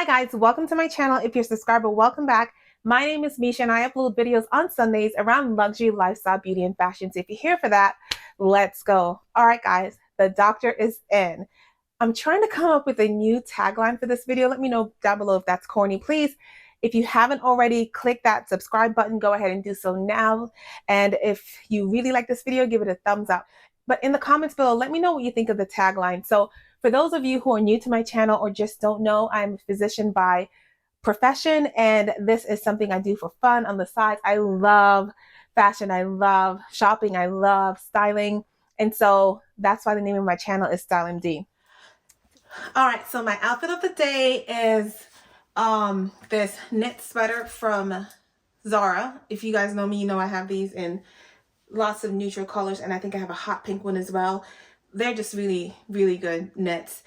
guys, welcome to my channel. If you're a subscriber, welcome back. My name is Misha and I upload videos on Sundays around luxury, lifestyle, beauty, and fashion. So if you're here for that, let's go. All right, guys, the doctor is in. I'm trying to come up with a new tagline for this video. Let me know down below if that's corny, please. If you haven't already, click that subscribe button. Go ahead and do so now. And if you really like this video, give it a thumbs up. But in the comments below, let me know what you think of the tagline. So for those of you who are new to my channel or just don't know, I'm a physician by profession, and this is something I do for fun on the side. I love fashion. I love shopping. I love styling. And so that's why the name of my channel is Style MD. All right, so my outfit of the day is this knit sweater from Zara. If you guys know me, you know I have these in lots of neutral colors, and I think I have a hot pink one as well. They're just really, really good knits.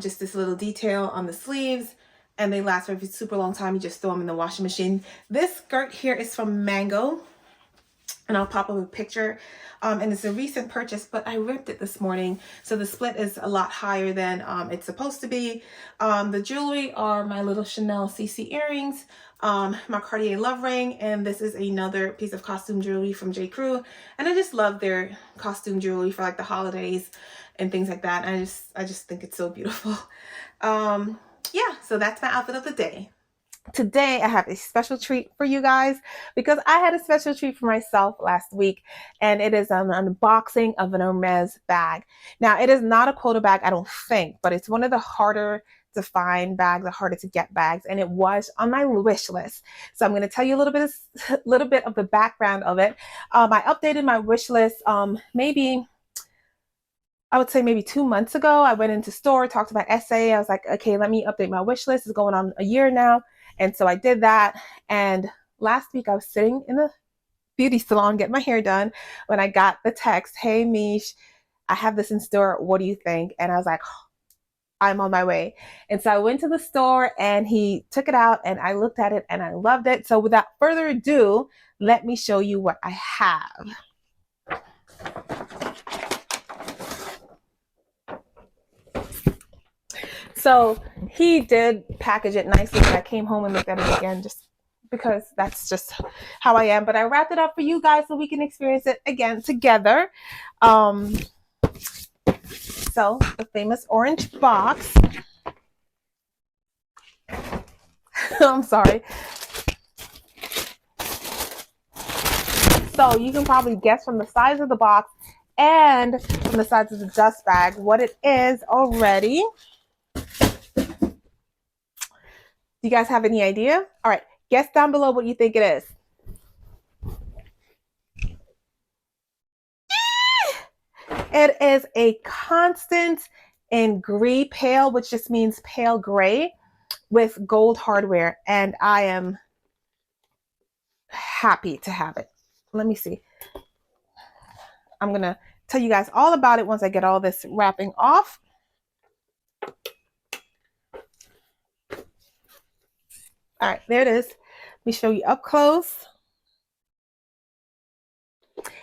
Just this little detail on the sleeves, and they last for a super long time. You just throw them in the washing machine. This skirt here is from Mango, and I'll pop up a picture. And it's a recent purchase, but I ripped it this morning, so the split is a lot higher than it's supposed to be. The jewelry are my little Chanel CC earrings, my Cartier love ring, and this is another piece of costume jewelry from J. Crew. And I just love their costume jewelry for like the holidays and things like that. I just think it's so beautiful. Yeah, so that's my outfit of the day. Today I have a special treat for you guys because I had a special treat for myself last week, and it is an unboxing of an Hermes bag. Now, it is not a quota bag, I don't think, but it's one of the harder to find bags, the harder to get bags, and it was on my wish list. So I'm going to tell you a little bit of the background of it. I updated my wish list I would say maybe 2 months ago. I went into store, talked to my SA. I was like, okay, let me update my wish list. It's going on a year now. And so I did that. And last week I was sitting in the beauty salon getting my hair done when I got the text, hey, Mish, I have this in store. What do you think? And I was like, oh, I'm on my way. And so I went to the store and he took it out and I looked at it and I loved it. So without further ado, let me show you what I have. So he did package it nicely, but I came home and looked at it again just because that's just how I am. But I wrapped it up for you guys so we can experience it again together. So the famous orange box. I'm sorry. So you can probably guess from the size of the box and from the size of the dust bag what it is already. Do you guys have any idea? All right, guess down below what you think it is. It is a Constance in gris pale, which just means pale gray with gold hardware, and I am happy to have it. Let me see. I'm gonna tell you guys all about it once I get all this wrapping off. All right, there it is. Let me show you up close.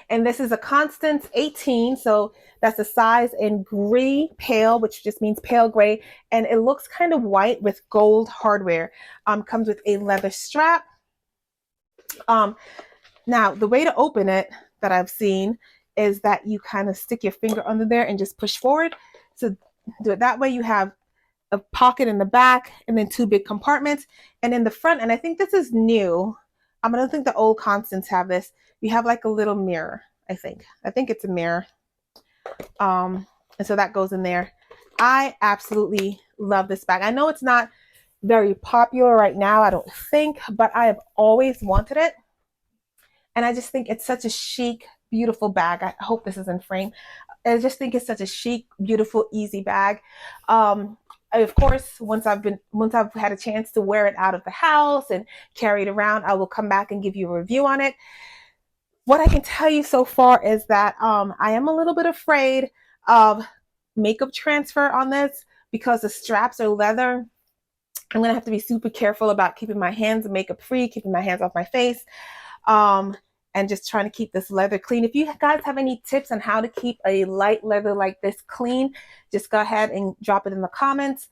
And this is a Constance 18, so that's the size in gris pale, which just means pale gray, and it looks kind of white with gold hardware. Comes with a leather strap. Now, the way to open it that I've seen is that you kind of stick your finger under there and just push forward. So do it that way. You have a pocket in the back and then 2 big compartments, and in the front, and I think this is new, I don't think the old Constance have this, you have like a little mirror. I think it's a mirror, and so that goes in there. I absolutely love this bag. I know it's not very popular right now, I don't think, but I have always wanted it, and I just think it's such a chic, beautiful bag. I hope this is in frame. I just think it's such a chic, beautiful, easy bag. Of course, once I've had a chance to wear it out of the house and carry it around, I will come back and give you a review on it. What I can tell you so far is that I am a little bit afraid of makeup transfer on this because the straps are leather. I'm going to have to be super careful about keeping my hands makeup free, keeping my hands off my face, and just trying to keep this leather clean. If you guys have any tips on how to keep a light leather like this clean, just go ahead and drop it in the comments.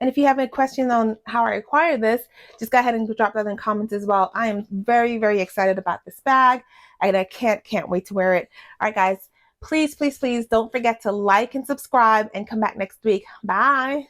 And if you have any questions on how I acquired this, just go ahead and drop that in the comments as well. I am very, very excited about this bag, and I can't wait to wear it. All right, guys, please, please, please don't forget to like and subscribe and come back next week. Bye.